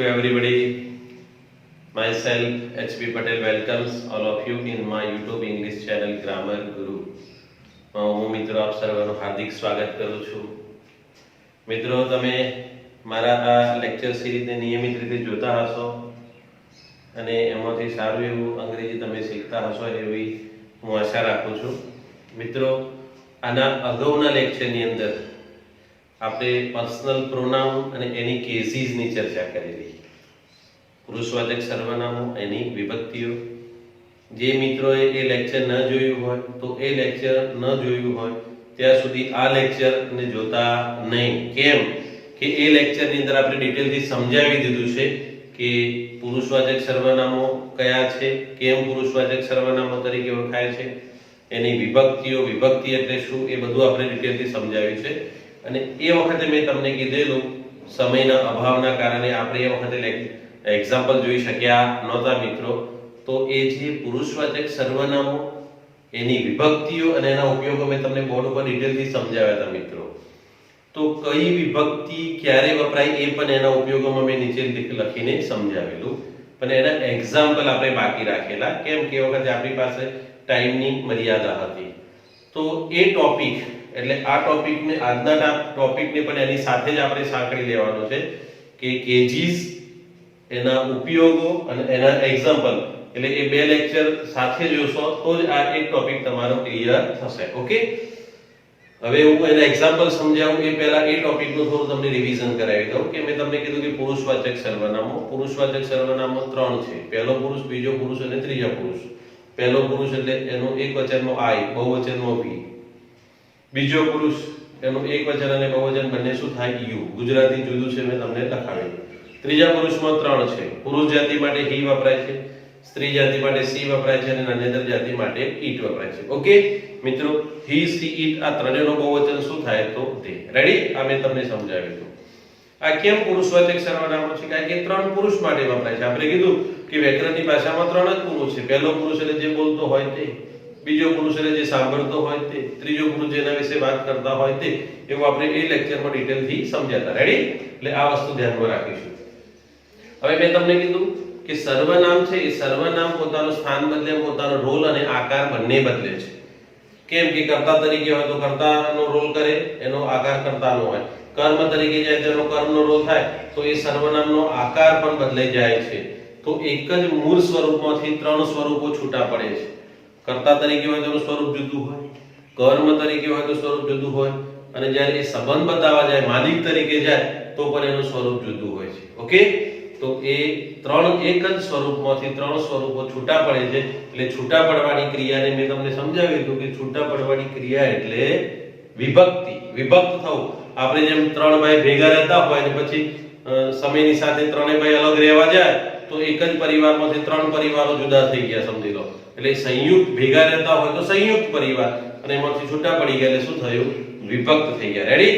everybody. Myself H.B. Patel welcomes all of you in my YouTube English channel Grammar Guru. હું મિત્રો આપ સર્વનું હાર્દિક સ્વાગત કરું છું. મિત્રો તમે મારા આ લેક્ચર સિરીઝને નિયમિત રીતે જોતા હશો અને એમાંથી સારું એવું અંગ્રેજી તમે શીખતા હશો એવી હું આશા રાખું છું. મિત્રો આના અગાઉના લેક્ચરની અંદર આપણે પર્સનલ પ્રોનાઉન અને એની કેસીસની ચર્ચા કરેલી. પુરુષવાચક સર્વનામો એની વિભક્તિઓ. જે મિત્રોએ એ લેક્ચર ન જોયું હોય તો એ લેક્ચર ન જોયું હોય ત્યાં સુધી આ લેક્ચરને જોતા નહીં. કેમ કે એ લેક્ચરની અંદર આપણે ડિટેલથી સમજાવી દીધું છે કે પુરુષવાચક સર્વનામો કયા છે, કેમ પુરુષવાચક સર્વનામો તરીકે ઓળખાય છે, એની વિભક્તિઓ, વિભક્તિ એટલે શું, એ બધું આપણે ડિટેલથી સમજાવ્યું છે. અને એ વખતે મેં તમને કીધેલું સમયના અભાવના કારણે આપણે એ વખતે એક્ઝામ્પલ જોઈ શક્યા નહોતા મિત્રો. તો એ જે પુરુષવાચક સર્વનામો એની વિભક્તિઓ અને એના ઉપયોગો મેં તમને બોર્ડ ઉપર ડિટેલથી સમજાવ્યા હતા મિત્રો. તો કઈ વિભક્તિ ક્યારે વપરાય એ પણ એના ઉપયોગોમાં મેં નીચે લખીને સમજાવેલું, પણ એના એક્ઝામ્પલ આપણે બાકી રાખેલા. કેમ કે એ વખતે આપણી પાસે ટાઈમની મર્યાદા હતી. તો એ ટોપિક એટલે આ ટોપિકને, આજના ટોપિકને પણ એની સાથે જ આપણે સાંકળી લેવાનો છે કે કેજીસ, એના ઉપયોગો અને એના એક્ઝામ્પલ. એટલે એ બે લેક્ચર સાથે જોશો તો જ આ એક ટોપિક તમારો ક્લિયર થશે. ઓકે, હવે હું એના એક્ઝામ્પલ સમજાવું એ પહેલા એ ટોપિકનું થોડું તમને રિવિઝન કરાવી દઉં કે મેં તમને કીધું કે પુરુષવાચક સર્વનામો. પુરુષવાચક સર્વનામો 3 છે. પહેલો પુરુષ, બીજો પુરુષ અને ત્રીજો પુરુષ. પહેલો પુરુષ એટલે એનો એકવચનમાં આઈ, બહુવચનમાં વી. બીજો પુરુષ એનું એકવચન અને બહુવચન બંને શું થાય? યુ. ગુજરાતી જુદું છે, મેં તમને લખાવ્યું. ત્રીજા પુરુષમાં 3 છે. પુરુષ જાતિ માટે હી વપરાય છે, સ્ત્રી જાતિ માટે સી વપરાય છે અને નાન્યતર જાતિ માટે ઈટ વપરાય છે. ઓકે મિત્રો, હી, સી, ઈટ આ ત્રણેયનું બહુવચન શું થાય? તો તે. રેડી? આ મેં તમને સમજાવ્યું. આ કેમ પુરુષવાચક સર્વનામો છે? કારણ કે 3 પુરુષ માટે વપરાય છે. આપણે કીધું કે વ્યાકરણની ભાષામાં 3 જ પુરુષ છે. પહેલો પુરુષ એટલે જે બોલતો હોય તે, બીજો પુરુષ એટલે જે સાંભળતો હોય તે, ત્રીજો પુરુષ જેના વિશે વાત કરતા હોય તે. એવું આપણે એ લેક્ચરમાં ડિટેલથી સમજાતા. રેડી? એટલે આ વસ્તુ ધ્યાનમાં રાખીશું. હવે મેં તમને કીધું કે સર્વનામ છે એ સર્વનામ પોતાનું સ્થાન બદલે, પોતાનો રોલ અને આકાર બંને બદલે છે. કેમ કે કર્તા તરીકે હોય તો કર્તાનો રોલ કરે, એનો આકાર કર્તાનો હોય. કર્મ તરીકે જાય તો એનો કર્મનો રોલ થાય, તો એ સર્વનામનો આકાર પણ બદલાઈ જાય છે. તો એક જ મૂળ સ્વરૂપમાંથી 3 સ્વરૂપો છૂટા પડે છે. કર્તા તરીકે હોય તો એનું સ્વરૂપ જુદું હોય, કર્મ તરીકે હોય તો સ્વરૂપ જુદું હોય, અને જ્યારે એ સંબંધ બતાવવા જાય, માલિક તરીકે જાય તો પણ એનું સ્વરૂપ જુદું હોય છે. ઓકે, તો એ 3 એક જ સ્વરૂપમાંથી 3 સ્વરૂપો છૂટા પડે છે. એટલે છૂટા પડવાની ક્રિયાને મેં તમને સમજાવ્યું હતું કે છૂટા પડવાની ક્રિયા એટલે વિભક્તિ. વિભક્ત થવું. આપણે જેમ 3 ભાઈ ભેગા રહેતા હોય અને પછી સમયની સાથે 3 ભાઈ અલગ રહેવા જાય તો એક જ પરિવારમાંથી 3 પરિવારો જુદા થઈ ગયા, સમજી લો. એટલે સંયુક્ત ભેગા રહેતા હોય તો સંયુક્ત પરિવાર, અને એમાંથી છૂટા પડી ગયા એટલે શું થયું? વિભક્ત થઈ ગયા. રેડી?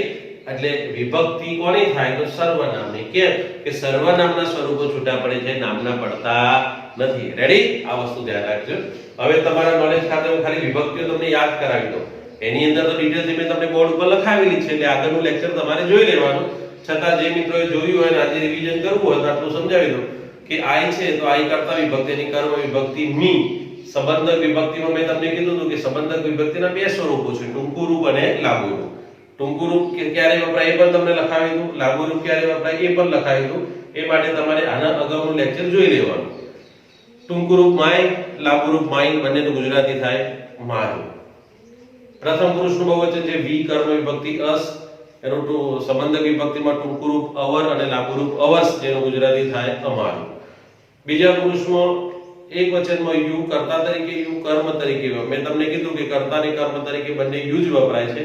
એટલે વિભક્તિ કોની થાય? તો સર્વનામની. કેમ કે સર્વનામના સ્વરૂપો છૂટા પડે છે, નામના પડતા નથી. રેડી? આ વસ્તુ ધ્યાન રાખજો. હવે તમારા નોલેજ ખાતે હું ખાલી વિભક્તિઓ તમને યાદ કરાવી દઉં. એની અંદર તો ડિટેલ મેં તમને બોર્ડ ઉપર લખાવેલી છે, એટલે આગળનું લેક્ચર તમારે જોઈ લેવાનું. છતાં જે મિત્રોએ જોયું હોય અને આજે રિવિઝન કરવું હોય તો આટલું સમજાવી દઉં કે આઈ છે તો આઈ કરતા વિભક્તિની કર્મ વિભક્તિ મી. સંબંધક વિભક્તિમાં મેં તમને કીધું હતું કે સંબંધક વિભક્તિના 2 સ્વરૂપો છે, ટૂંકું રૂપ અને લાંબુ રૂપ. ટૂંકું રૂપ ક્યારે વપરાય એ પણ તમને લખાવી દઉં, લાંબુ રૂપ ક્યારે વપરાય એ પણ લખાવી દઉં. એ માટે તમારે આના અગાઉનું લેક્ચર જોઈ લેવાનું. ટૂંકું રૂપ માય, લાંબુ રૂપ માય, બંનેનું ગુજરાતી થાય મારું. પ્રથમ પુરુષનું બહુવચન છે વી, કર્મ વિભક્તિ અસ, એનું સંબંધક વિભક્તિમાં ટૂંકું રૂપ અવર અને લાંબુ રૂપ અવસ, જેનું ગુજરાતી થાય અમારું. બીજા પુરુષમાં એક વચનમાં યુ, કર્તા તરીકે યુ, કર્મ તરીકે. મેં તમને કીધું કે કર્તા અને કર્મ તરીકે બંને યુ જ વપરાય છે.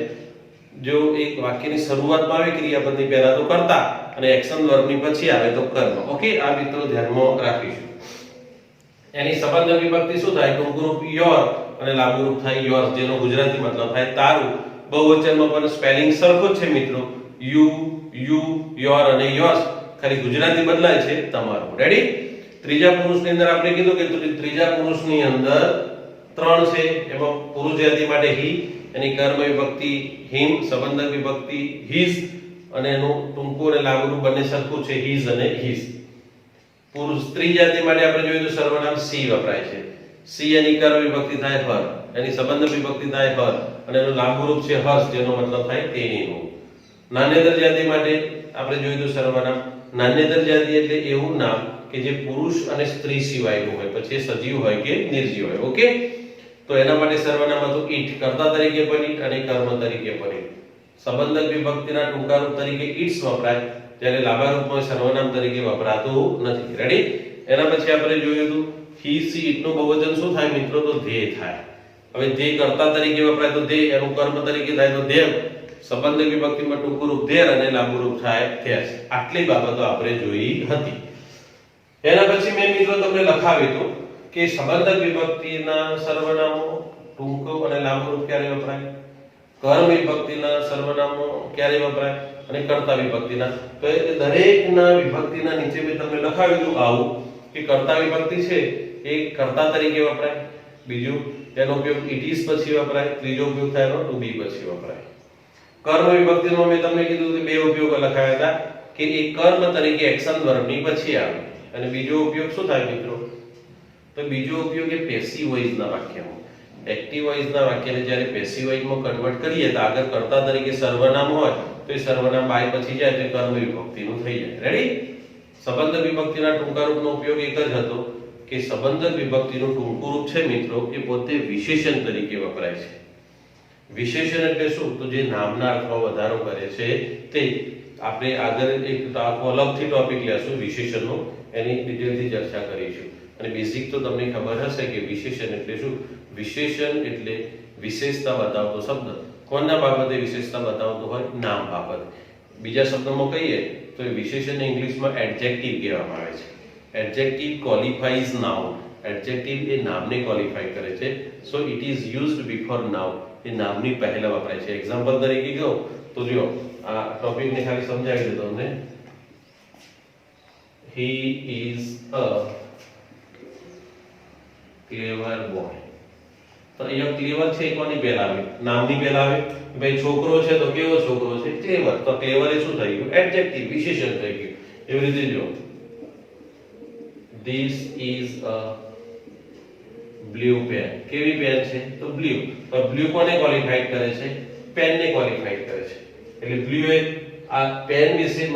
જો એક વાક્યની શરૂઆતમાં આવે ક્રિયાપદની પહેલા તો કર્તા અને એક્શન વર્બની પછી આવે તો કર્મ. ઓકે, આ મિત્રો ધ્યાનમાં રાખીશું. એની સંબંધક વિભક્તિ શું થાય? ટૂંકું રૂપ યોર અને લાંબુ રૂપ થાય યોર્સ, જેનો ગુજરાતી મતલબ થાય તારું. બહુવચનમાં પણ સ્પેલિંગ સરખો જ છે મિત્રો, યુ, યુ, યોર અને યોર્સ. ખાલી ગુજરાતી બદલાય છે, તમારું. રેડી? ત્રીજા પુરુષની અંદર આપણે કીધું કે ત્રીજા પુરુષની અંદર 3 છે. એમાં પુરુષ જાતિ માટે હી, એની કર્મ વિભક્તિ હિમ, સંબંધક વિભક્તિ હિઝ, અને એનું ટૂંકું અને લાંબુ રૂપ બંને સરખું છે, હિઝ અને હિઝ. પુરુષ સ્ત્રી જાતિ માટે આપણે જોઈએ તો સર્વનામ સી વપરાય છે. સી એની કર્મ વિભક્તિ થાય હર, એની સંબંધ વિભક્તિ થાય હર, અને એનું લાંબુ રૂપ છે હર્ષ, જેનો મતલબ થાય તેણીનું. નાન્યતર જાતિ માટે આપણે જોઈએ તો સર્વનામ. નાન્યતર જાતિ એટલે એવું નામ કે જે પુરુષ અને સ્ત્રી સિવાયનું હોય, પછી એ સજીવ હોય કે નિર્જીવ હોય. ઓકે, તો એના માટે સર્વનામ હતું ઈટ, કર્તા તરીકે પણ ઈટ અને કર્મ તરીકે પણ ઈટ. સંબંધક વિભક્તિના ટૂંકા રૂપ તરીકે ઈટ્સ વપરાય, જ્યારે લાંબા રૂપમાં સર્વનામ તરીકે વપરાતું નથી. રેડી? એના પછી આપણે જોયું હતું હી સી ઈટ નું બહુવચન શું થાય મિત્રો? તો ધ્યેય થાય. હવે ધ્યેય કર્તા તરીકે વપરાય તો ધ્યેય, એનું કર્મ તરીકે થાય તો ધ્યેય. સંબંધક વિભક્તિમાં ટૂંકું રૂપ ધ્યેય અને લાંબુ રૂપ થાય ધ્યેય. આટલી બાબતો આપણે જોઈ હતી. એના પછી મેં મિત્રો તમને લખાવ્યું હતું કે સંબંધક વિભક્તિના સર્વનામો ટૂંકું અને લાંબુ રૂપ ક્યારે વપરાય, કર્મ વિભક્તિના સર્વનામો ક્યારે વપરાય અને કર્તા વિભક્તિના. તો એ દરેકના વિભક્તિના નીચે મેં તમને લખાવ્યું હતું આવું કે કર્તા વિભક્તિ છે એ કર્તા તરીકે વપરાય, બીજું એનો ઉપયોગ ઇટ ઇઝ પછી વપરાય, ત્રીજો ઉપયોગ થાય એનો ટુ બી પછી વપરાય. કર્મ વિભક્તિનો મેં તમને કીધું કે બે ઉપયોગો લખાયા હતા કે એ કર્મ તરીકે એક્શન વર્બની પછી આવે, અને બીજો ઉપયોગ શું થાય મિત્રો? તો બીજો ઉપયોગ એ પેસિવ વોઇસના વાક્યમાં. એક્ટિવ વોઇસના વાક્યને જ્યારે પેસિવ વોઇસમાં કન્વર્ટ કરીએ તો આગળ કર્તા તરીકે સર્વનામ હોય તો એ સર્વનામ બાય પછી જાય તો કર્મ વિભક્તિનું થઈ જાય. રેડી? સંબંધક વિભક્તિના ટૂંકા રૂપનો ઉપયોગ એક જ હતો કે સંબંધક વિભક્તિનું ટૂંકું રૂપ છે મિત્રો એ પોતે વિશેષણ તરીકે વપરાય છે. વિશેષણ એટલે શું? તો જે નામના અર્થમાં વધારો કરે છે તે. આપણે આગળ એક અલગથી ટોપિક લેશું વિશેષણનો, એની ડિટેલથી ચર્ચા કરીશું. અને બેઝિક તો તમને ખબર હશે કે વિશેષણ એટલે શું? વિશેષણ એટલે વિશેષતા બતાવતો શબ્દ. કોના બાબતે વિશેષતા બતાવતો હોય? નામ બાબતે. બીજા શબ્દોમાં કહીએ તો એ વિશેષણને ઇંગ્લિશમાં એડજેક્ટિવ કહેવામાં આવે છે. Adjective qualifies noun. એડજેક્ટિવ એ નામને ક્વોલિફાઈ કરે છે. So it is used before noun. એ નામની પહેલા વપરાય છે. એક્ઝામ્પલ તરીકે કહો તો જો આ ટોપિકને ખાલી સમજાવી દઉં તમને. He is a clever boy. તો અહીંયા ક્લેવર છે એ કોની પહેલા આવે? નામની પહેલા આવે. ભાઈ છોકરો છે તો કેવો છોકરો છે? ક્લેવર. તો ક્લેવર એ શું થઈ ગયું? એડજેક્ટિવ, વિશેષણ થઈ ગયું. એવી રીતે જો This is a blue pen. કેવી પેન છે? તો બ્લુ. તો બ્લુ કોને ક્વોલિફાઈડ કરે છે? પેનને ક્વોલિફાઈડ કરે છે. એટલે બ્લુ એ આ પેન વિશે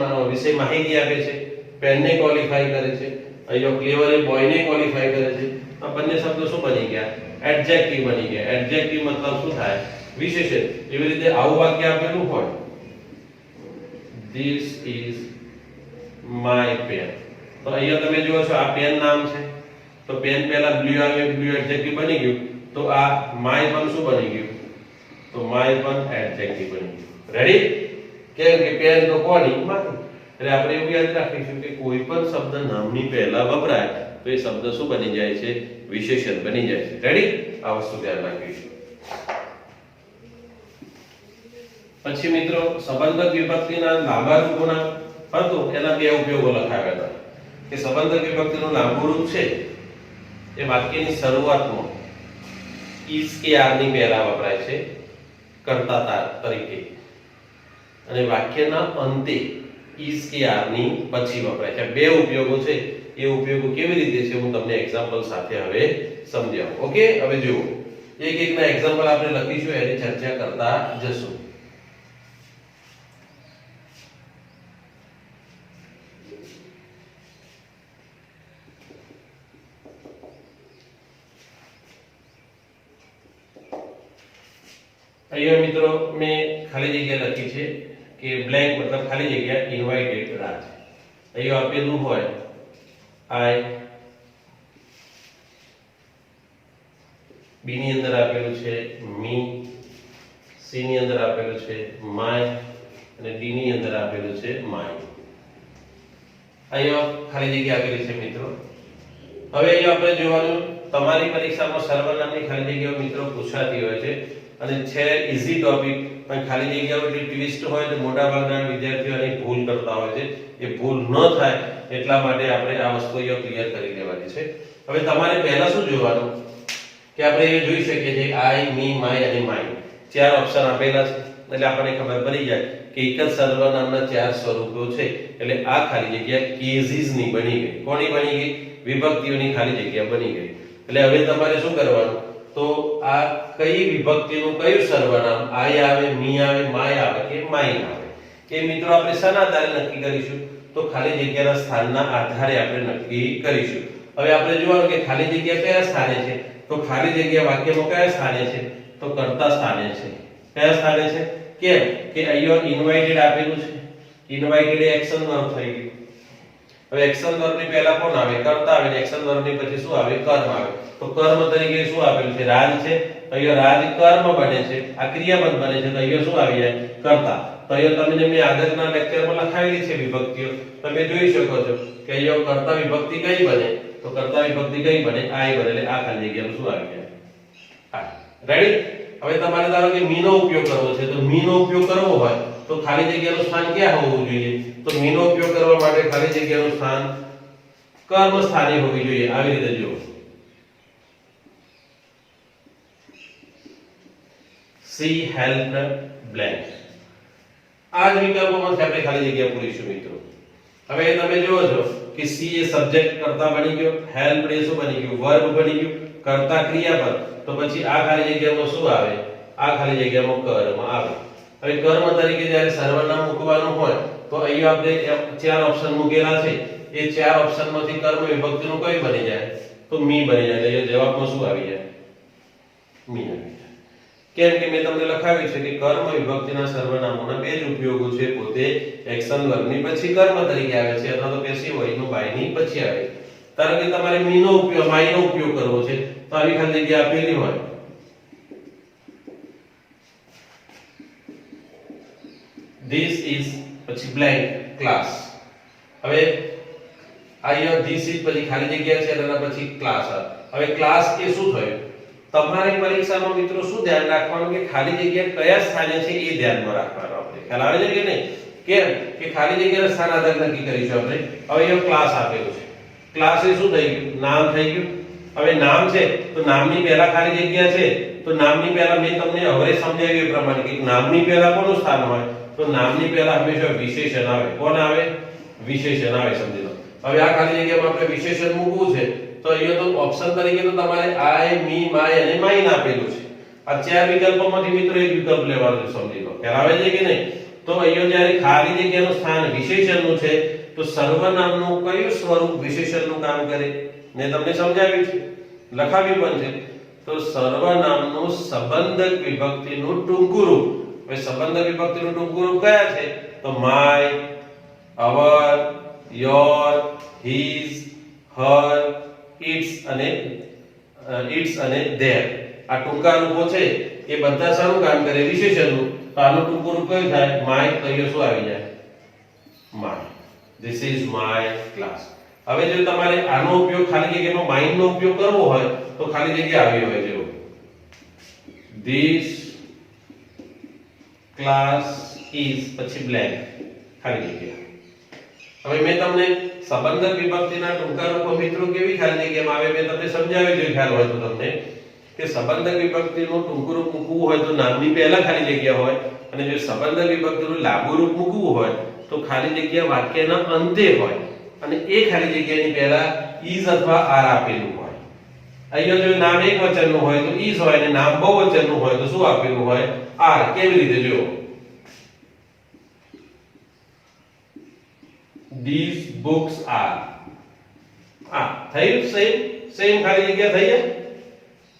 માહિતી આપે છે, પેનને ક્વોલિફાઈ કરે છે. અહીંયા ક્લેવર એ બોયને ક્વોલિફાઈ કરે છે. આ બંને શબ્દો શું બની ગયા? એડજેક્ટિવ બની ગયા. એડજેક્ટિવ મતલબ શું થાય? વિશેષણ. એવી રીતે આવું વાક્ય આપેલું હોય This is my pen. તો અહીંયા તમે જુઓ છો આ પેન નામ છે, તો પેન પહેલા બ્લુ આવે, બ્લુ એડજેક્ટિવ બની ગયું. તો આ માય પણ શું બની ગયું? તો માય પણ એડજેક્ટિવ બની ગયું. રેડી? કેમ કે પેન તો કોની? માય. એટલે આપણે એવું યાદ રાખીશું કે કોઈ પણ શબ્દ નામની પહેલા વપરાય તો એ શબ્દ શું બની જાય છે? વિશેષણ બની જાય છે. રેડી? આ વસ્તુ ધ્યાન રાખીશું. પછી મિત્રો સંબંધક વિભક્તિના લાંબા રૂપોના હતો એના બે ઉપયોગો લખાવ્યા હતા કે સંબંધક વિભક્તિનું લાંબુ રૂપ છે એ વાક્યની શરૂઆતમાં is કે are ની પહેલા વપરાય છે કર્તા તરીકે, અને વાક્યના અંતે is કે are ની પછી વપરાય છે. બે ઉપયોગો છે. એ ઉપયોગો કેવી રીતે છે હું તમને એક્ઝામ્પલ સાથે હવે સમજાવું. ઓકે, હવે જુઓ એક એકના એક્ઝામ્પલ આપણે લખીશું, એની ચર્ચા કરતા જશું. અહીંયા મિત્રો મેં ખાલી જગ્યા લખી છે કે બ્લેન્ક મતલબ ખાલી જગ્યા ઇન્વાઇટેડ રાજ. અહીંયા આપેલું હોય આઈ, બી ની અંદર આપેલું છે મી, સી ની અંદર આપેલું છે માય અને ડી ની અંદર આપેલું છે માય. અહીંયા ખાલી જગ્યા આપેલી છે મિત્રો. હવે અહીંયા આપણે જોવાનું તમારી પરીક્ષામાં સર્વનામની ખાલી જગ્યાઓ મિત્રો પૂછાતી હોય છે અને છે ઈઝી ટોપિક, પણ ખાલી જગ્યાઓ જે ટ્વિસ્ટ હોય તો મોટા ભાગના વિદ્યાર્થીઓ આની ભૂલ કરતા હોય છે. એ ભૂલ ન થાય એટલા માટે આપણે આ વસ્તુ અહીંયા ક્લિયર કરી લેવાની છે. હવે તમારે પહેલા શું જોવાનું કે આપણે એ જોઈ શકીએ છીએ આઈ, મી, માય અને માય ચાર ઓપ્શન આપેલા છે. એટલે આપણને ખબર પડી જાય કે એક જ સર્વનામના ચાર સ્વરૂપો છે એટલે આ ખાલી જગ્યા કેસીસ ની બની ગઈ. કોની બની ગઈ? વિભક્તિઓની ખાલી જગ્યા બની ગઈ. એટલે હવે તમારે શું કરવાનું? તો આ કઈ વિભક્તિનું કયું સર્વનામ આય આવે, મી આવે, માય આવે કે માય આવે એ મિત્રો આપણે શાના આધારે નક્કી કરીશું? તો ખાલી જગ્યાના સ્થાનના આધારે આપણે નક્કી કરીશું. હવે આપણે જોવાનું કે ખાલી જગ્યા કયા સ્થાને છે? તો ખાલી જગ્યા વાક્યમાં કયા સ્થાને છે? તો કર્તા સ્થાને છે. કયા સ્થાને છે? કેમ કે અહીંયા ઇન્વાઇટેડ આપેલું છે. ઇન્વાઇટેડ એક્શન વર્બ થઈ ગયું. હવે એક્શન વર્બની પહેલા કોણ આવે? કર્તા આવે. એક્શન વર્બની પછી શું આવે? કર્મ આવે. તો કર્મ તરીકે શું આપેલું છે? રાજ છે. અહીંયા રાજ કર્મ બને છે, આ ક્રિયાપદ બને છે, તો અહીંયા શું આવી જાય? કર્તા. તો અહીંયા તમને મેં આગળના લેક્ચરમાં લખાવેલી છે વિભક્તિઓ, તમે જોઈ શકો છો કે અહીંયા કર્તા વિભક્તિ કઈ બને? તો કર્તા વિભક્તિ કઈ બને? આય બને. એટલે આ ખાલી જગ્યામાં શું આવી જાય? આ. રેડી? હવે તમારે ધારો કે મી નો ઉપયોગ કરવો છે, તો મી નો ઉપયોગ કરવો હોય તો ખાલી જગ્યાનું સ્થાન ક્યાં હોવું જોઈએ? તો મી નો ઉપયોગ કરવા માટે ખાલી જગ્યાનું સ્થાન કર્મ સ્થાને હોવી જોઈએ. આવી રીતે જુઓ. She helped blank. આ જ વિકલ્પોમાંથી આપણે ખાલી જગ્યા પૂરીશું મિત્રો. હવે તમે જુઓ છો કે she એ સબ્જેક્ટ કર્તા બની ગયો, helped એ શું બની ગયું? વર્બ બની ગયું, કર્તા ક્રિયાપદ. તો પછી આ ખાલી જગ્યામાં શું આવે? આ ખાલી જગ્યામાં કર્મ આવે. હવે કર્મ તરીકે જ્યારે સર્વનામ મૂકવાનું હોય તો અહીંયા આપણે ચાર ઓપ્શન મૂકેલા છે. એ ચાર ઓપ્શનમાંથી કર્મ વિભક્તિનું કઈ બની જાય? તો મી બની જાય. એટલે જવાબમાં શું આવી જાય? મી આવી જાય. કેમ કે મેં તમને લખાવ્યું છે કે કર્મ વિભક્તિના સર્વનામોના બે જ ઉપયોગો છે. પોતે એક્શન વર્બની પછી કર્મ તરીકે આવે છે અથવા તો પેસિવ વોઇસનો બાયની પછી આવે છે. ધારો કે તમારે મી નો ઉપયોગ, માય નો ઉપયોગ કરવો છે તો આવી ખાલી જગ્યા આપેલી હોય. This is પછી blank class. હવે અહીંયા this is પછી ખાલી જગ્યા છે અને પછી class. હવે class એ શું થયું? તમારી પરીક્ષામાં મિત્રો શું ધ્યાન રાખવાનું કે ખાલી જગ્યા કયા સ્થાને છે એ ધ્યાનમાં રાખવાનું. આપણે ખ્યાલ આવે છે કે નહીં? કેમ કે ખાલી જગ્યાના સ્થાન આધારે નક્કી કરીશું આપણે. હવે અહીંયા ક્લાસ આપેલું છે. ક્લાસ એ શું થઈ ગયું? નામ થઈ ગયું. હવે નામ છે તો નામની પહેલા ખાલી જગ્યા છે, તો નામની પહેલા મેં તમને હવે સમજાવ્યું એ પ્રમાણે કે નામની પહેલા કોનું સ્થાન હોય? તો નામની પહેલા હંમેશા વિશેષણ આવે. કોણ આવે? વિશેષણ આવે. સમજી લો. હવે આ ખાલી જગ્યામાં આપણે વિશેષણ મૂકવું છે તો અહીંયા તો ઓપ્શન તરીકે તો તમારે આય, મી, માય અને માઇન આપેલું છે. આ ચાર વિકલ્પોમાંથી મિત્રો એક વિકલ્પ લેવાનો છે. સમજી લો. ખ્યાલ આવે છે કે નહીં? તો અહીંયા જ્યારે ખાલી જગ્યાનું સ્થાન વિશેષણનું છે તો સર્વનામનું કયું સ્વરૂપ વિશેષણનું કામ કરે? મેં તમને સમજાવ્યું છે, લખાવ્યું પણ છે. તો સર્વનામનું સંબંધક વિભક્તિનું ટૂંકું રૂપ. હવે સંબંધક વિભક્તિનું ટૂંકું રૂપ કયા છે? તો my, our, your, his, her, its અને ધેર. આ ટૂંકા રૂપો છે એ બધા શાનું કામ કરે? વિશેષણનું. તો આનું ટૂંકું રૂપ કયું થાય? માય. તો અહીંયા શું આવી જાય? My. This is my class. હવે જો તમારે આનો ઉપયોગ ખાલી જગ્યામાં માઇન નો ઉપયોગ કરવો હોય તો ખાલી જગ્યા આવી હોય. જો this class is પછી blank ખાલી જગ્યા. હવે મેં તમને સંબંધક વિભક્તિના ટૂંકા રૂપો મિત્રો કેવી ખાલી જગ્યામાં આવે મેં તમને સમજાવ્યું છે. ખ્યાલ હોય તો તમને કે સંબંધક વિભક્તિનું ટૂંકું રૂપ મૂકવું હોય તો નામની પહેલા ખાલી જગ્યા હોય, અને જો સંબંધક વિભક્તિનું લાંબુ રૂપ મૂકવું હોય તો ખાલી જગ્યા વાક્યના અંતે હોય, અને એ ખાલી જગ્યાની પહેલા is અથવા are આપેલું હોય. અહીંયા જો નામ એક વચનનું હોય તો is હોય, અને નામ બહુવચનનું હોય તો શું આપેલું હોય? are. કેવી રીતે? જો these books are. થયું? સેમ ખાલી જગ્યા થઈ જાય.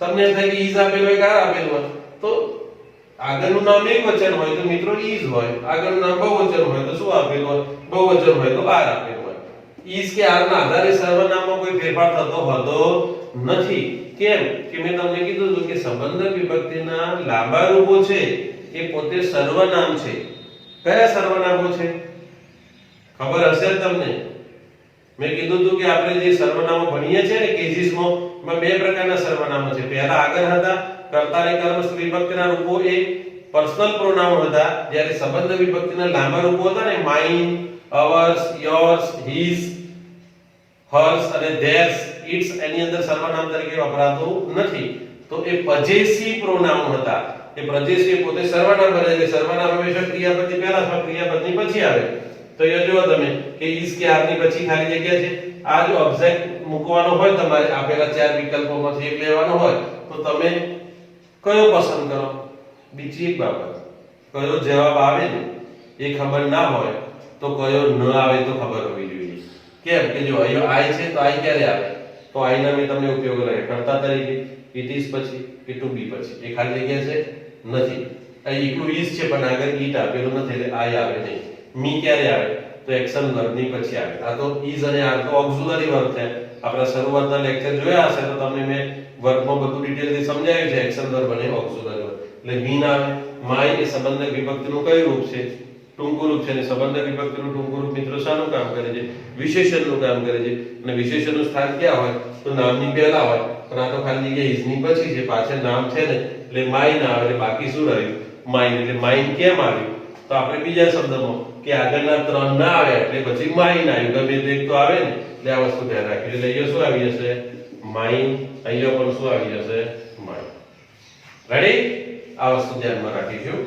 તમને એમ થાય કે is આપેલું હોય કે are આપેલું હોય, તો આગળનું નામ એક વચન હોય તો મિત્રો is હોય, આગળનું નામ બહુવચન હોય તો શું આપેલું હોય? બહુવચન હોય તો are આપેલું હોય. is કે are ના આધારે સર્વનામમાં કોઈ ફેરફાર થતો હોતો નથી. કેમ કે મેં તમને કીધું હતું કે સંબંધક વિભક્તિના લાંબા રૂપો છે એ પોતે સર્વનામ છે. કયા સર્વનામો છે? ખબર હશે તમને. મેં કીધું હતું કે આપણે જે સર્વનામો ભણીએ છીએ ને કેસીસમાં, એમાં બે પ્રકારના સર્વનામો છે. પહેલા આગળ હતા કર્તા અને કર્મ વિભક્તિના રૂપો એ પર્સનલ પ્રોનાઉન હતા, જ્યારે સંબંધ વિભક્તિના લાંબા રૂપો હતા ને mine, hours, yours, his, hers અને ધેર્સ, ઇટ્સ એની અંદર સર્વનામ તરીકે વપરાતું નથી. તો એ પોઝેસિવ પ્રોનાઉન હતા. એ પ્રત્યય પોતે સર્વનામ બને એટલે સર્વનામ હંમેશા ક્રિયાપદની પહેલા અથવા ક્રિયાપદની પછી આવે. તો એ જુઓ તમે કે is કે are ની પછી ખાલી જગ્યા છે. આ જો ઓબ્જેક્ટ મૂકવાનો હોય તમારે આપેલા ચાર વિકલ્પોમાંથી એક લેવાનો હોય તો તમે કયો પસંદ કરો. બીજી એક બાબત, કયો જવાબ આવે ને એ ખબર ના હોય તો કયો ન આવે તો ખબર હોવી જોઈએ. કેમ કે જો અહીંયા I છે તો I ક્યારે આવે? તો I ના મેં તમને ઉપયોગ કર્યો કર્તા તરીકે, it is પછી કે to be પછી. એ ખાલી જગ્યા છે નથી. અહીં એકલું is છે પણ આગળ it આપેલું નથી એટલે I આવે નહીં. me ક્યારે આવે? તો એક્શન વર્બ ની પછી આવે. આ તો is અને are તો ઓક્ઝિલરી વર્બ છે. આપણા શરૂઆતના લેક્ચર જોયા હશે તો તમને મેં વર્બમાં બધું ડિટેલથી સમજાવ્યું છે એક્શન વર્બ અને ઓક્ઝિલરી વર્બ. એટલે mean આવે. my એ સંબંધક વિભક્તિનું કયું રૂપ છે? ટૂંકું રૂપ છે. અને સંબંધક વિભક્તિનું ટૂંકું રૂપ મિત્રો શાનું કામ કરે છે? વિશેષણનું કામ કરે છે. અને વિશેષણનું સ્થાન ક્યાં હોય? તો નામની પહેલા હોય. પણ આ તો ખાલી જગ્યા is ની પછી છે, પાછળ નામ છે ને એટલે my ના આવે એટલે બાકી શું રહ્યું? mine. એટલે mine કેમ આવ્યું? તો આપણે બીજા શબ્દમાં કે આગળના ત્રણ ના આવે એટલે પછી mine આવ્યું. ગમે તે એક તો આવે ને એટલે આ વસ્તુ ધ્યાન રાખજો. એટલે અહીંયા શું આવી જશે? mine. અહીંયા પણ શું આવી જશે? mine. રેડી? આ વસ્તુ ધ્યાનમાં રાખીશું.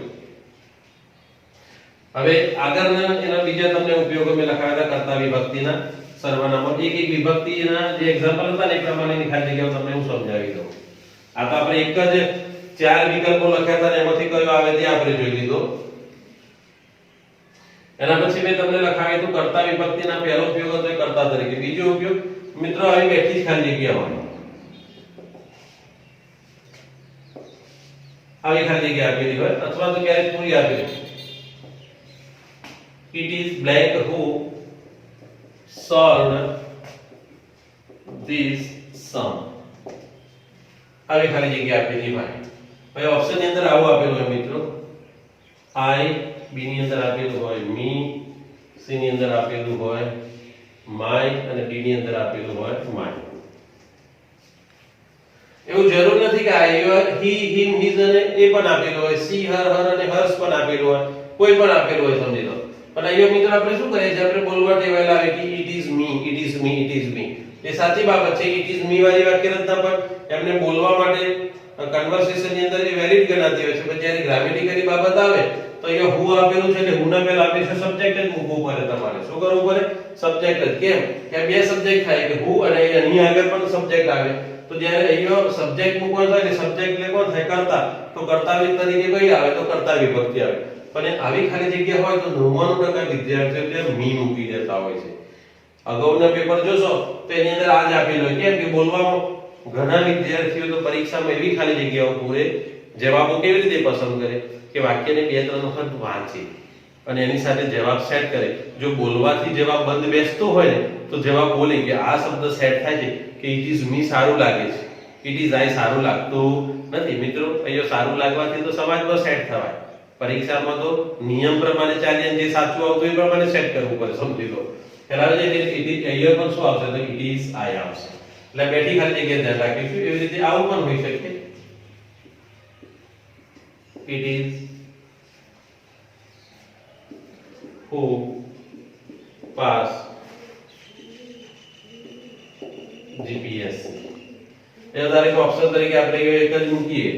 હવે આગળના એના બીજા તમને ઉપયોગો મેં લખાવ્યા હતા કર્તા વિભક્તિના સર્વનામો. એક એક વિભક્તિના જે એક્ઝામ્પલ હતા ને એ પ્રમાણેની ખાલી જગ્યાઓ તમને હું સમજાવી દઉં. આ તો આપણે એક જ ચાર વિકલ્પો લખ્યા હતા ને એમાંથી કયો આવે તે આપણે જોઈ લીધો. એના પછી મેં તમને લખાવ્યું હતું કર્તા વિભક્તિના પહેલો ઉપયોગ હતો એ કર્તા તરીકે. બીજો ઉપયોગ મિત્રો આવી બેઠી જ ખાલી જગ્યા હોય. આવી ખાલી જગ્યા આપેલી હોય અથવા તો ક્યારેક પૂરી આપેલી. It is black who solved this sum. આવી ખાલી જગ્યા આપેલી હોય. હવે ઓપ્શન ની અંદર આવું આપેલું હોય મિત્રો. I, B ની અંદર આપેલું હોય me, C ની અંદર આપેલું હોય my અને D ની અંદર આપેલું હોય mine. એવું જરૂર નથી કે he, him, his અને એ પણ આપેલું હોય, she, her, અને hers પણ આપેલું હોય, કોઈ પણ આપેલું હોય સમજી લો. પણ અહીંયા મિત્રો આપણે શું કરીએ છીએ? આપણે બોલવા ટેવાયેલા આવે કે it is me, it is me, it is me. એ સાચી બાબત છે. it is me વાળી વાક્ય રચના પણ એમને બોલવા માટે કન્વર્સેશન ની અંદર એ વેલિડ ગણાતી હોય છે. પણ જ્યારે ગ્રામેટિકલી બાબત આવે તો અહીંયા who આપેલું છે એટલે who ના પહેલા હંમેશા સબ્જેક્ટ જ મૂકવું પડે. તમારે શું કરવું પડે? સબ્જેક્ટ જ. કેમ કે બે સબ્જેક્ટ થાય કે who અને અહીં આગળ પણ સબ્જેક્ટ આવે. તો જ્યારે અહીંયા સબ્જેક્ટ મૂકવાનો થાય એટલે સબ્જેક્ટ એટલે કોણ થાય? કર્તા. તો કર્તા તરીકે કઈ આવે? તો કર્તા વિભક્તિ આવે. પણ આવી ખાલી જગ્યા હોય તો 99% વિદ્યાર્થીઓ ત્યાં મી મૂકી દેતા હોય છે. અગાઉના પેપર જોશો તો એની અંદર આ જ આપેલું હોય. કેમ કે બોલવામાં ઘણા વિદ્યાર્થીઓ તો પરીક્ષામાં એવી ખાલી જગ્યાઓ પૂરે, જવાબો કેવી રીતે પસંદ કરે કે વાક્યને બે ત્રણ વખત વાંચે અને એની સાથે જવાબ સેટ કરે. જો બોલવાથી જવાબ બંધ બેસતો હોય ને તો જવાબ બોલે કે આ શબ્દ સેટ થાય છે કે it is me સારું લાગે છે, it is I સારું લાગતું નથી. મિત્રો અહીંયા સારું લાગવાથી તો સમાજમાં સેટ થવાય. પરીક્ષામાં તો નિયમ પ્રમાણે ચાલીએ, જે સાચું આવતું એ પ્રમાણે સેટ કરવું પડે. સમજી લો. પહેલા જે અહીંયા પણ શું આવશે? તો it is I આવશે. એટલે બેઠી ખાલી જગ્યા ધ્યાન રાખીશું. એવી રીતે આવું પણ હોઈ શકે. it is who pass GPSC. એ ધારો કે ઓપ્શન તરીકે આપણે એક જ મૂકીએ.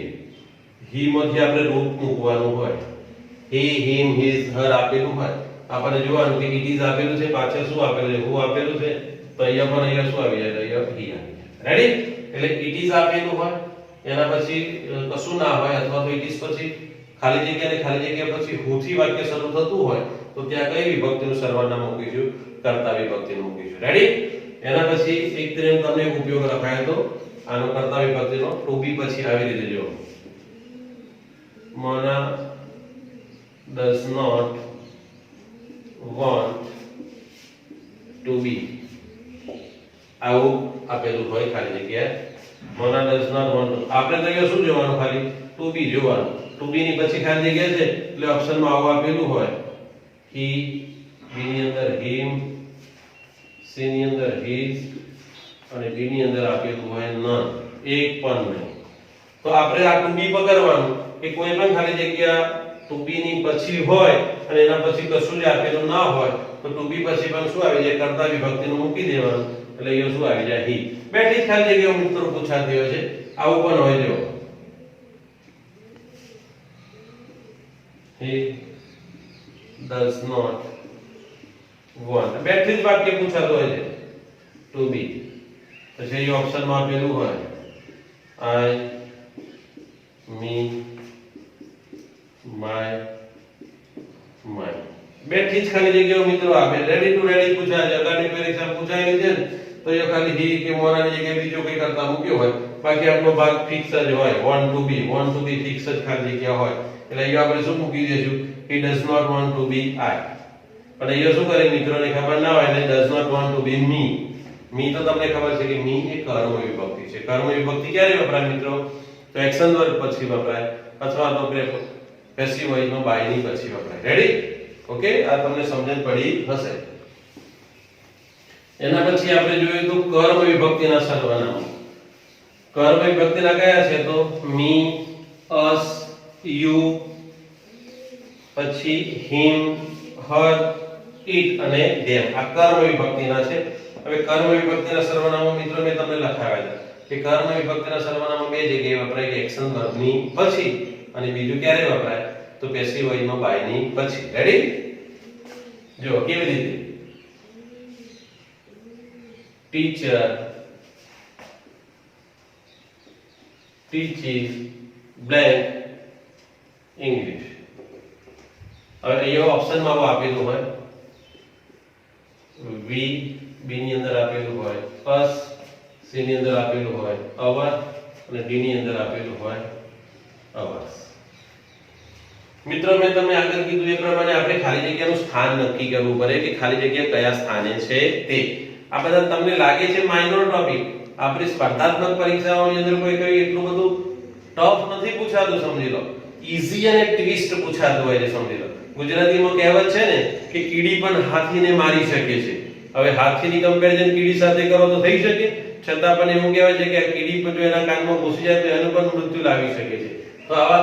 he માંથી આપણે રૂપ મૂકવાનું હોય. he, him, his, her આપેલું હોય. આપણે જોવાનું કે it is આપેલું છે, પાછળ શું આપેલું છે? who આપેલું છે. તો અહીંયા પણ અહીંયા શું આવી જાય? અહીંયા he આવી જાય. રેડી? એટલે it is આપેલું હોય, એના પછી કશું ના હોય અથવા તો it is પછી ખાલી જગ્યા ને ખાલી જગ્યા પછી who થી વાક્ય શરૂ થતું હોય તો ત્યાં કઈ વિભક્તિનું સર્વનામ મૂકીશું? કર્તા વિભક્તિનું મૂકીશું. રેડી? એના પછી એક તમને એક ઉપયોગ લખાયો તો આનો કર્તા વિભક્તિનો to be પછી આવી રીતે જો Mona does not want to be. આવું આપેલું હોય ખાલી જગ્યા. Mona does not want to. આપણે તો અહીંયા શું જોવાનું? ખાલી to be જોવાનું. to be ની પછી ખાલી જગ્યા છે એટલે ઓપ્શનમાં આવું આપેલું હોય. he, b ની અંદર him, c ની અંદર his અને d ની અંદર આપેલું હોય none. એક પણ નહીં. તો આપણે આ to be પકડવાનું કે કોઈ પણ ખાલી જગ્યા to be ની પછી હોય અને એના પછી કશું જ આપેલું ના હોય તો to be પછી પણ શું આવી જાય? કર્તા વિભક્તિનું મૂકી દેવાનું. એટલે અહીંયા શું આવી જાય? he. બેઠી ખાલી જગ્યાઓ મિત્રો પૂછાતી હોય છે. આવું પણ હોય જો he does not want બેઠી જ વાક્ય પૂછાતું હોય છે to be પછી એ ઓપ્શન માં આપેલું હોય I me my બેઠી જ ખાલી જગ્યાઓ મિત્રો આપે રેડી ટુ રેડી પૂછાય છે અગાની પરીક્ષા પૂછાયેલી છે ને તો એ ખાલી હી કે મોરાની જગ્યાએ બીજો કઈ કરતા મૂક્યો હોય બાકી આપણો ભાગ ફિક્સ જ હોય want to be ફિક્સ જ ખાલી જગ્યા હોય એટલે અહીંયા આપણે શું મૂકી દઈશું he does not want to be I પણ અહીંયા શું કરે મિત્રોને ખબર ના હોય એટલે does not want to be me તો તમને ખબર છે કે me એ કર્મ વિભક્તિ છે કર્મ વિભક્તિ ક્યારે વપરાય મિત્રો તો એક્શન વર્બ પછી વપરાય અથવા તો પેસિવ વોઇસ નો by ની પછી વપરાય રેડી ઓકે આ તમને સમજણ પડી હશે એના પછી આપણે જોઈએ તો કર્મ વિભક્તિના સર્વનામો કર્મ વિભક્તિના કયા છે તો me us you પછી him her it અને them આ કર્મ વિભક્તિના છે હવે કર્મ વિભક્તિના સર્વનામો મિત્રો મેં તમને લખાવ્યા છે કે કર્મ વિભક્તિના સર્વનામો બે જગ્યાએ વપરાય કે એક્શન વર્બ ની પછી અને બીજું ક્યારે વપરાય તો પેસિવ વોઇસ માં by ની પછી રેડી જો કેવી રીતે ટીચર teaches blank English હવે અહીંયા ઓપ્શનમાં આપેલું હોય we b ની અંદર આપેલું હોય us c ની અંદર આપેલું હોય our અને d ની અંદર આપેલું હોય ours મિત્રો મેં તમને આગળ કીધું એ પ્રમાણે આપણે ખાલી જગ્યાનું સ્થાન નક્કી કરવું પડે કે ખાલી જગ્યા કયા સ્થાને છે તે આ બધા તમને લાગે છે માઇનોર ટોપિક આપણી સ્પર્ધાત્મક પરીક્ષાઓની અંદર કોઈ એટલું બધું ટફ નથી પૂછાતું સમજી લો ઈઝી અને ટ્વિસ્ટ પૂછાતું હોય છે સમજી લો ગુજરાતીમાં કહેવત છે ને કે કીડી પણ હાથીને મારી શકે છે હવે હાથીની કમ્પેરિઝન કીડી સાથે કરો તો થઈ શકે છતાં પણ એવું કહેવાય છે કે આ કીડી પણ જો એના કાનમાં ઘૂસી જાય તો એનું પણ મૃત્યુ લાવી શકે છે તો આવા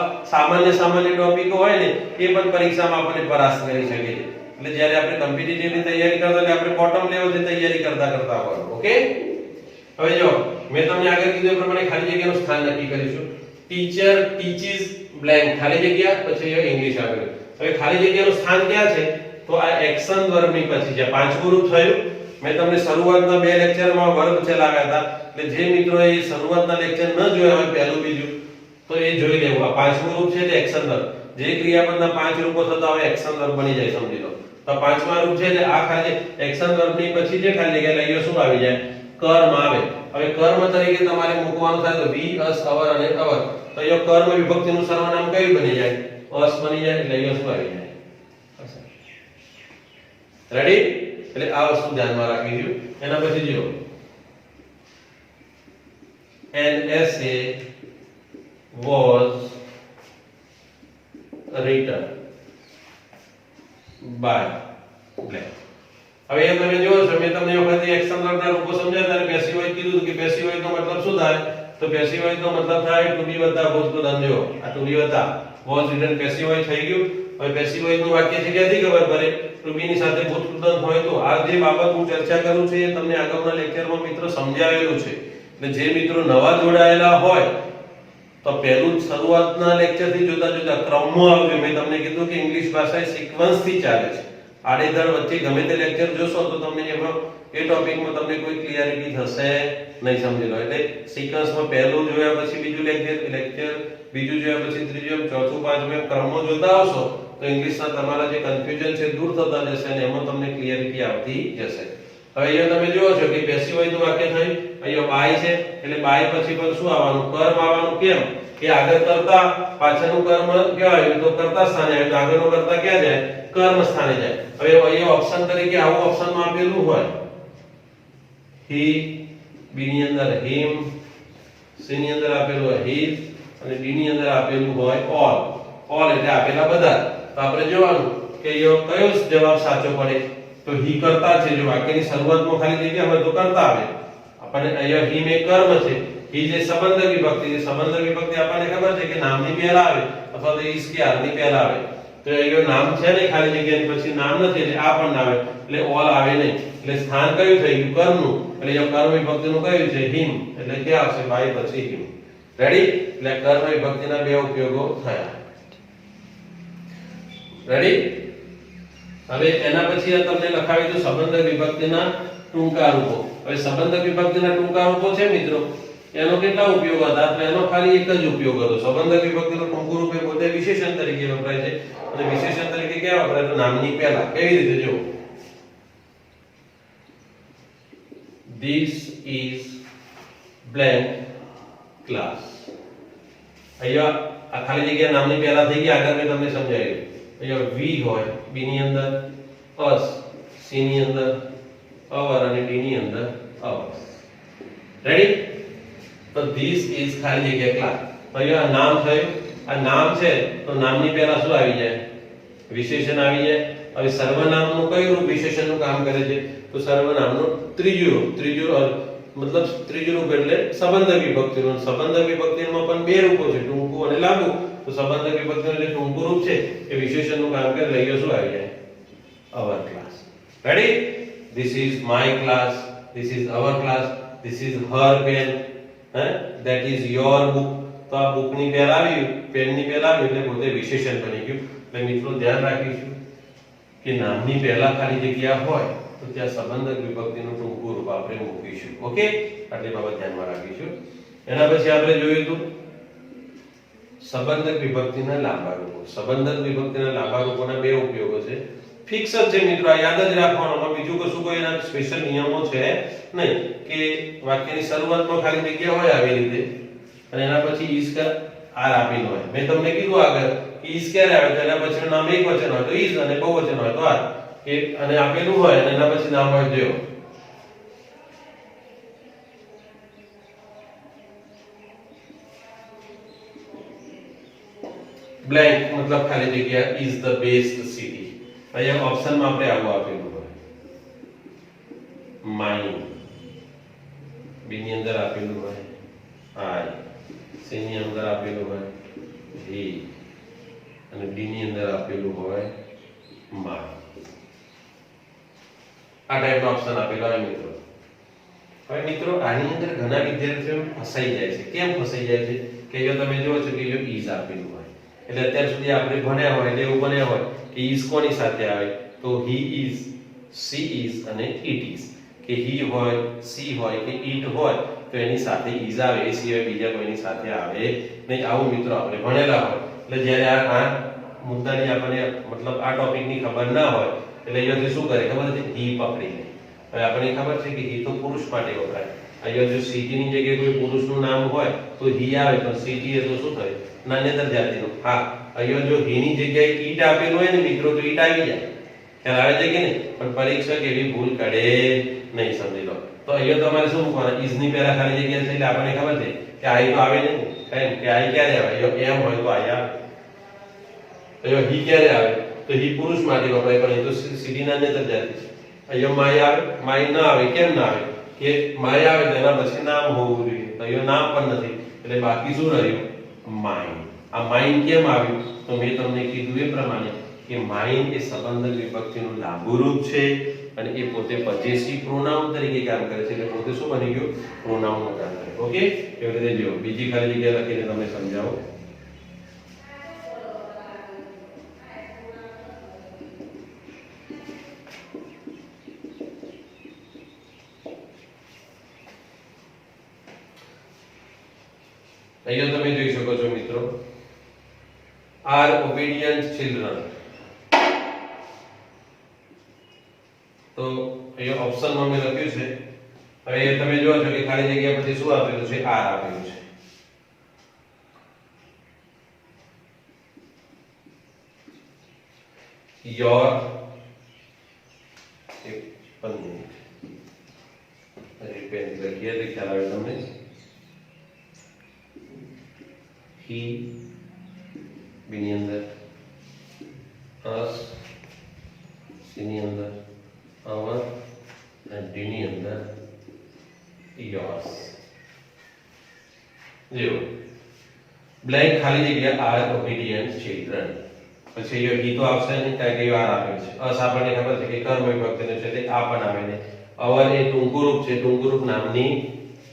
સામાન્ય ટોપિકો હોય ને એ પણ પરીક્ષામાં આપણને પરાસ્ત કરી શકે છે એટલે જ્યારે આપણે કોમ્પિટિટિવની તૈયારી કરતા એટલે આપણે બોટમ લેવલની તૈયારી કરતા હોય ઓકે હવે જો મેં તમને આગળ કીધું એ પ્રમાણે ખાલી જગ્યાનું સ્થાન નક્કી કરીશું ટીચર ટીચીસ બ્લેન્ક ખાલી જગ્યા પછી ઇંગ્લિશ આપેલું હવે ખાલી જગ્યાનું સ્થાન ક્યાં છે તો આ એક્શન વર્બની પછી છે પાંચમું રૂપ થયું મેં તમને શરૂઆતના બે લેક્ચરમાં વર્બ ચલાવ્યા હતા એટલે જે મિત્રોએ શરૂઆતના લેક્ચર ન જોયા હોય પહેલું બીજું તો એ જોઈ લેવું આ પાંચમું રૂપ છે તે એક્શન વર્બ જે ક્રિયાપદના પાંચ રૂપો થતા હોય એક્શન વર્બ બની જાય સમજી લો તો પાંચમા રૂપ છે એટલે આ ખાલી એક્શન વર્બની પછી જે ખાલી જગ્યા લઈએ શું આવી જાય કર્મ આવે હવે કર્મ તરીકે તમારે મૂકવાનું થાય તો we us our અને our તો એ કર્મ વિભક્તિનું સર્વનામ કયું બની જાય us બની જાય એટલે એ શું આવી જાય રેડી એટલે આ વસ્તુ ધ્યાનમાં રાખવી જોઈએ એના પછી જો an essay was written by blank હવે એ તમે જોવો છો મેં તમને વખતે એક્શન વર્બના રૂપો સમજાવ્યા ત્યારે પેસિવ વોઇસ કીધું કે પેસિવ વોઇસનો મતલબ શું થાય તો પેસિવ વોઇસનો મતલબ થાય ટુ બી વત્તા ભૂતકાળ જો આ ટુ બી વત્તા was written પેસિવ વોઇસ થઈ ગયું હવે પેસિવ વોઇસનું વાક્ય છે ક્યાંથી ખબર પડે ટુ બી ની સાથે ભૂતકાળ હોય તો આ જે બાબત હું ચર્ચા કરું છું એ તમને આગળના લેક્ચરમાં મિત્રો સમજાવેલું છે એટલે જે મિત્રો નવા જોડાયેલા હોય તો પહેલું શરૂઆતના લેક્ચરથી જોતા ક્રમમાં આવજો મેં તમને કીધું કે ઇંગ્લિશ ભાષા સિક્વન્સથી ચાલે છે આડેધડ વચ્ચે ગમે તે લેક્ચર જોશો તો તમને એમાં એ ટોપિકમાં તમને કોઈ ક્લિયરિટી થશે નહીં સમજી લો એટલે સિક્વન્સમાં પહેલું જોયા પછી બીજું લેક્ચર બીજું જોયા પછી ત્રીજું ચોથું પાંચમું એમ ક્રમમાં જોતા આવશો તો ઇંગ્લિશના તમારા જે કન્ફ્યુઝન છે દૂર થતા જશે અને એમાં તમને ક્લિયરિટી આવતી જશે હવે અહીંયા તમે જુઓ છો કે પેસિવ વોઇસનું વાક્ય થયું અહીંયા બાય છે એટલે બાય પછી પણ શું આવવાનું કર્મ આવવાનું કેમ કે આગળ કરતા પાછળનું કર્મ ક્યાં આવ્યું તો કરતા સ્થાને આવ્યું તો આગળનું કરતા ક્યાં જાય કર્મ સ્થાને જાય હવે અહીંયા ઓપ્શન તરીકે આવું ઓપ્શનમાં આપેલું હોય he b ની અંદર him c ની અંદર આપેલું હોય his અને d ની અંદર આપેલું હોય all એટલે આપેલા બધા તો આપણે જોવાનું કે કયો જવાબ સાચો પડે તો he કરતા છે જો વાક્યની શરૂઆતમાં ખાલી જગ્યા હોય તો કરતા આવે આપણને અહીંયા him એ કર્મ છે he જે સંબંધ વિભક્તિ છે સંબંધ વિભક્તિ આપણને ખબર છે કે નામની પહેલા આવે અથવા તો is કે are ની પહેલા આવે તો અહીંયા નામ છે ને ખાલી જગ્યાની પછી નામ નથી એટલે આ પણ ના આવે એટલે all આવે નહીં એટલે સ્થાન કયું થઈ ગયું કર્મનું એટલે અહીંયા કર્મ વિભક્તિનું કયું છે him એટલે ક્યાં આવશે by પછી him રેડી એટલે કર્મ વિભક્તિના બે ઉપયોગો થયા રેડી? હવે એના પછી આ તમને લખાવી દઉં સંબંધક વિભક્તિના ટૂંકા રૂપો. હવે સંબંધક વિભક્તિના ટૂંકા રૂપો છે મિત્રો, એનો કેટલા ઉપયોગ હતા? તો એનો ખાલી એક જ ઉપયોગ હતો. સંબંધક વિભક્તિનું ટૂંકું રૂપ એ પોતે વિશેષણ તરીકે વપરાય છે, અને વિશેષણ તરીકે ક્યાં વપરાય? તો નામની પહેલા. કેવી રીતે? જો, this is blank class. અહીંયા આ ખાલી જગ્યા નામની પહેલા થઈ ગઈ. આગળ મેં તમને સમજાવ્યું. અહીંયા we હોય, b ની અંદર us, c ની અંદર our અને d ની અંદર ours. રેડી? તો this is ખાલી જગ્યા ક્લાસ. અહીંયા નામ થયું. આ નામ છે તો નામની પહેલા શું આવી જાય? વિશેષણ આવી જાય. હવે સર્વનામનું કયું રૂપ વિશેષણનું કામ કરે છે? તો સર્વનામનું ત્રીજું રૂપ. મતલબ ત્રીજું રૂપ એટલે સંબંધક વિભક્તિનું. સંબંધક વિભક્તિમાં પણ બે રૂપો છે, ટૂંકું અને લાંબુ. તો સંબંધક વિભક્તિનું જે ટૂંકું રૂપ છે એ વિશેષણનું કામ કરે. લઈએ શું આવી જાય? our class. Ready? this is my class, this is our class, this is her pen, that is your book. તો આ book ની પહેલા આવ્યું, પેન ની પહેલા આવ્યું એટલે પોતે વિશેષણ બની ગયું. એટલે મિત્રો ધ્યાન રાખીશું કે નામની પહેલા ખાલી જગ્યા હોય તો ત્યાં સંબંધક વિભક્તિનું ટૂંકું રૂપ આપણે મૂકીશું. ઓકે, આટલી બાબત ધ્યાનમાં રાખીશું. એના પછી આપણે જોયું હતું સંબંધક વિભક્તિના લાંબા રૂપો. સંબંધક વિભક્તિના લાંબા રૂપોના બે ઉપયોગો છે. ફિક્સ જ છે મિત્રો, આ યાદ જ રાખવાનું. બીજું કશું કોઈ એના સ્પેશિયલ નિયમો છે નહીં કે વાક્યની શરૂઆતમાં ખાલી જગ્યા હોય આવી રીતે અને એના પછી ઈસ કા આર આપેલું હોય. મેં તમને કીધું આગળ કે ઈસ ક્યારે આવે તો એના પછી નામ એક વચન હોય તો ઈસ અને બહુવચન હોય તો આર. કે અને આપેલું હોય અને એના પછી નામ હોય જો. બ્લેન્ક મતલબ ખાલી જગ્યા is the best city. અહીંયા ઓપ્શનમાં આપણે આવું આપેલું હોય mine, b ની અંદર આપેલું હોય I, c ની અંદર આપેલું હોય he અને d ની અંદર આપેલું હોય my. આ ટાઈપનો ઓપ્શન આપેલો હોય મિત્રો. હવે મિત્રો આની અંદર ઘણા વિદ્યાર્થીઓ ફસાઈ જાય છે. કેમ ફસાઈ જાય છે? કે જો તમે જોવો છો કે જો is આપેલું હોય એટલે અત્યાર સુધી આપણે ભણ્યા હોય એટલે એવું બન્યા હોય કે is કોની સાથે આવે? તો he is, she is અને it is. કે he હોય, she હોય કે it હોય તો એની સાથે is આવે, એ સિવાય બીજા કોઈની સાથે આવે નહીં. આવું મિત્રો આપણે ભણેલા હોય એટલે જ્યારે આ મુદ્દાની આપણને મતલબ આ ટોપિકની ખબર ના હોય એટલે અહીંયાથી શું કરે ખબર છે? he પકડી લે. હવે આપણને ખબર છે કે he તો પુરુષ માટે વપરાય. અહીંયા જો city ની જગ્યાએ કોઈ પુરુષનું નામ હોય તો he આવે, તો city એ તો શું થાય? નાન્યતર જાતિનું. હા, અહીંયા જો he ની જગ્યાએ it આપેલું હોય ને મિત્રો તો it આવી જાય. ખ્યાલ આવે છે કે નહીં? પણ પરીક્ષક એવી ભૂલ કરે નહીં, સમજી લો. તો અહીંયા તમારે શું મૂકવાના? is ની પહેલા ખાલી જગ્યા છે એટલે આપણને ખબર છે કે I તો આવે નહીં. કેમ કે I ક્યારે આવે? અહીંયા એમ હોય તો I આવે. અહીંયા he ક્યારે આવે? તો he પુરુષ માટે વપરાય, પણ એ તો city નાન્યતર જાતિ છે. અહીંયા my આવે, my ના આવે. કેમ ના આવે? કે my આવે તો એના પછી નામ હોવું જોઈએ. તો અહીંયા નામ પણ નથી એટલે બાકી શું રહ્યું? mine. આ mine કેમ આવ્યું? તો મેં તમને કીધું એ પ્રમાણે કે mine એ સંબંધક વિભક્તિનું લાંબુ રૂપ છે અને એ પોતે possessive pronoun તરીકે કામ કરે છે. એટલે પોતે શું બની ગયું? pronoun નું કામ કરે. ઓકે, એવી રીતે જો બીજી ખાલી જગ્યા લખીને તમને સમજાવો. અહીંયા તમે જોઈ શકો છો મિત્રો, are obedient children. તો અહીંયા ઓપ્શનમાં મેં લખ્યું છે. હવે તમે જોવો છો કે ખાલી જગ્યા પછી શું આપેલું છે? are આપેલું છે. your રિપેન લખીએ તો ખ્યાલ આવે તમને. he, b ની અંદર us, c ની અંદર our અને d ની અંદર yours. જો બ્લેન્ક ખાલી જગ્યા are obedient children. પછી એ he તો આવશે નહીં કારણ કે are આપેલું છે. us આપણને ખબર છે કે કર્મ વિભક્તિનું છે એટલે આ પણ આવે ને. our એ ટૂંકું રૂપ છે, ટૂંકું રૂપ નામની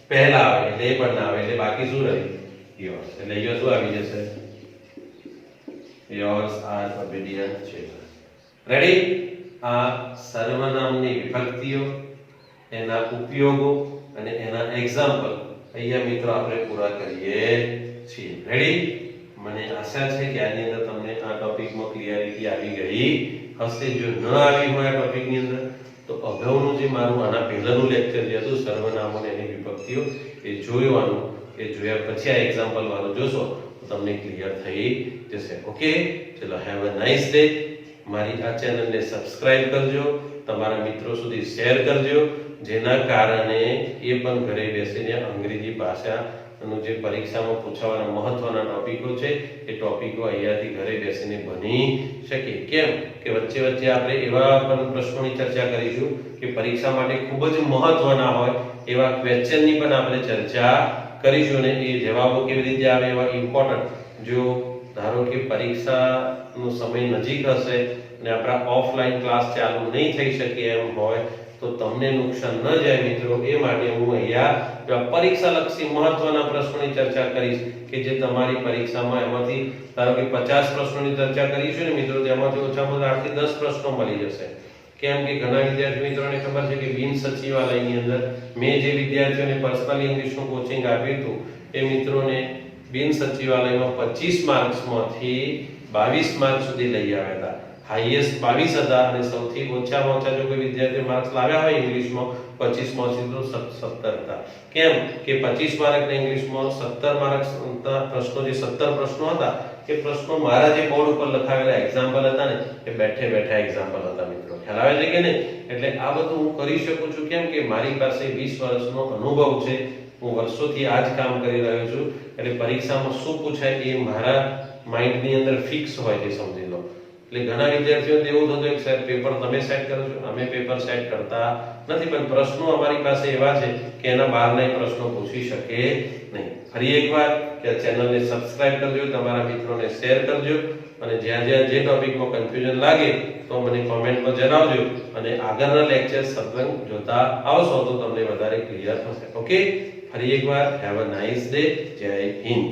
પહેલા આવે એટલે એ પણ ના આવે એટલે બાકી શું રહે? yours. એટલે અહીંયા શું આવી જશે? yours are obedient children. Ready? આ સર્વનામની વિભક્તિઓ, એના ઉપયોગો અને એના એક્ઝામ્પલ અહીંયા મિત્રો આપણે પૂરા કરીએ છીએ. રેડી? મને આશા છે કે આની અંદર તમને આ ટોપિકમાં ક્લિયરિટી આવી ગઈ હશે. જો ન આવી હોય આ ટોપિકની અંદર તો અગાઉનું જે મારું આના પહેલાનું લેક્ચર જે હતું સર્વનામો અને એની વિભક્તિઓ એ જોવાનું, એ જોયા પછી આ એક્ઝામ્પલ વાળું જોશો તો તમને ક્લિયર થઈ જશે. ઓકે, ચલો, હેવ અ નાઇસ ડે. મારી આ ચેનલને સબસ્ક્રાઇબ કરજો, તમારા મિત્રો સુધી શેર કરજો, જેના કારણે એ પણ ઘરે બેસીને અંગ્રેજી ભાષાનું જે પરીક્ષામાં પૂછાવાના મહત્વના ટોપિકો છે એ ટોપિકો અહીંયાથી ઘરે બેસીને ભણી શકે. કેમ કે વચ્ચે વચ્ચે આપણે એવા પણ પ્રશ્નોની ચર્ચા કરીશું કે પરીક્ષા માટે ખૂબ જ મહત્વના હોય એવા ક્વેશ્ચનની પણ આપણે ચર્ચા કરીશું, અને એ જવાબો કેવી રીતે આવે એવા ઇમ્પોર્ટન્ટ. જો ધારો કે પરીક્ષાનો સમય નજીક હશે અને આપણા ઓફલાઈન ક્લાસ ચાલુ નહીં થઈ શકે એમ હોય તો તમને નુકસાન ન જાય મિત્રો, એ માટે હું અહીંયા પરીક્ષાલક્ષી મહત્વના પ્રશ્નોની ચર્ચા કરીશ કે જે તમારી પરીક્ષામાં એમાંથી ધારો કે 50 પ્રશ્નોની ચર્ચા કરીશું ને મિત્રો, તેમાંથી ઓછામાં ઓછા 8 થી 10 પ્રશ્નો મળી જશે. કેમ કે ઘણા વિદ્યાર્થી મિત્રોને ખબર છે કે બિન સચિવાલયની અંદર મેં જે વિદ્યાર્થીઓને પર્સનલી ઇંગ્લિશનું કોચિંગ આપ્યું હતું એ મિત્રોને બિન સચિવાલયમાં 25 માર્ક્સમાંથી 22 માર્ક સુધી લઈ આવ્યા હતા. હાઈએસ્ટ 22 હતા અને સૌથી ઓછામાં ઓછા જો કોઈ વિદ્યાર્થી માર્ક્સ લાવ્યા હોય ઇંગ્લિશમાં 25 માંથી તો 17 હતા. કેમ કે 25 માર્કના ઇંગ્લિશમાં 17 માર્ક્સ પ્રશ્નો, જે 17 પ્રશ્નો હતા એ પ્રશ્નો મારા જે બોર્ડ ઉપર લખાવેલા એક્ઝામ્પલ હતા ને એ બેઠે બેઠા એક્ઝામ્પલ હતા મિત્રો. ખ્યાલ આવે છે કે નહીં? એટલે આ બધું હું કરી શકું છું કેમ કે મારી પાસે 20 વર્ષનો અનુભવ છે. હું વર્ષોથી આ જ કામ કરી રહ્યો છું. એટલે પરીક્ષામાં શું પૂછાય એ મારા માઇન્ડની અંદર ફિક્સ હોય છે, સમજી લો. એટલે ઘણા વિદ્યાર્થીઓને એવું થતું કે સાહેબ પેપર તમે સેટ કરો છો, અમે પેપર સેટ કરતા નથી, પણ પ્રશ્નો અમારી પાસે એવા છે કે એના બહારના પ્રશ્નો પૂછી શકે નહીં. ફરી એકવાર કે આ ચેનલને સબસ્ક્રાઇબ કરજો, તમારા મિત્રોને શેર કરજો, અને જ્યાં જ્યાં જે ટોપિકમાં કન્ફ્યુઝન લાગે તો મને કોમેન્ટમાં જણાવજો, અને આગળના લેક્ચર સતત જોતા આવશો તો તમને વધારે ક્લિયર થશે. ઓકે, ફરી એકવાર હેવ અ નાઇસ ડે. જય હિન્દ.